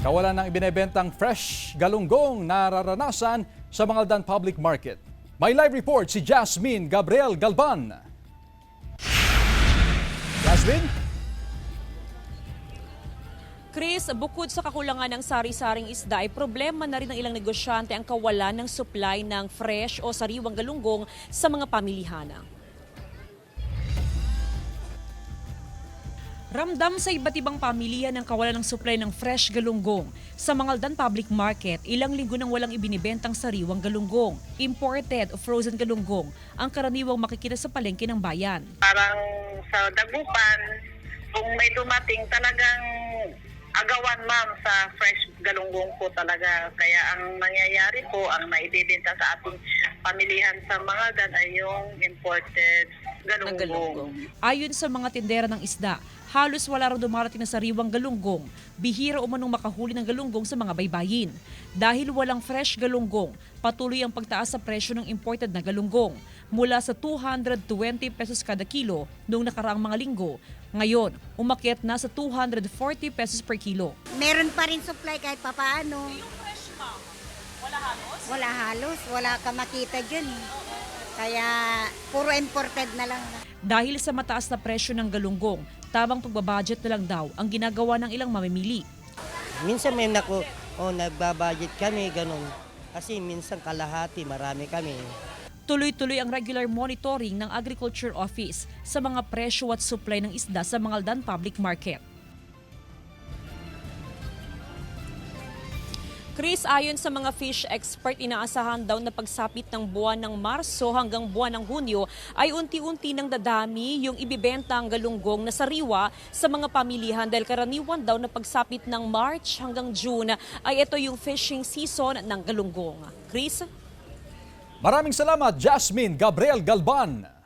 Kawalan ng ibinebentang fresh galunggong nararanasan sa Mangaldan Public Market. May live report si Jasmine Gabriel Galban. Jasmine? Chris, bukod sa kakulangan ng sari-saring isda ay problema na rin ng ilang negosyante ang kawalan ng supply ng fresh o sariwang galunggong sa mga pamilihan. Ramdam sa iba't ibang pamilya ng kawalan ng supply ng fresh galunggong. Sa Mangaldan Public Market, ilang linggo nang walang ibinibentang sariwang galunggong. Imported o frozen galunggong ang karaniwang makikita sa palengke ng bayan. Parang sa Dagupan, kung may dumating talagang agawan ma'am sa fresh galunggong po talaga. Kaya ang nangyayari po, ang naibibenta sa ating pamilihan sa Mangaldan ay yung imported galunggong. Ayon sa mga tindera ng isda, halos wala raw dumarating na sariwang galunggong. Bihira umanong makahuli ng galunggong sa mga baybayin. Dahil walang fresh galunggong, patuloy ang pagtaas sa presyo ng imported na galunggong. Mula sa 220 pesos kada kilo noong nakaraang mga linggo, ngayon umakyat na sa 240 pesos per kilo. Meron pa rin supply kahit papaano. Yung fresh ma, wala halos? Wala halos, wala ka makita dyan. Kaya puro imported na lang. Dahil sa mataas na presyo ng galunggong, tamang pagbabudget na lang daw ang ginagawa ng ilang mamimili. Minsan may nagbabudget kami, ganun. Kasi minsan kalahati, marami kami. Tuloy-tuloy ang regular monitoring ng Agriculture Office sa mga presyo at supply ng isda sa Mangaldan Public Market. Chris, ayon sa mga fish expert, inaasahan daw na pagsapit ng buwan ng Marso hanggang buwan ng Hunyo ay unti-unti nang dadami yung ibibenta ang galunggong na sariwa sa mga pamilihan dahil karaniwan daw na pagsapit ng March hanggang June ay ito yung fishing season ng galunggong. Chris? Maraming salamat, Jasmine Gabriel Galban.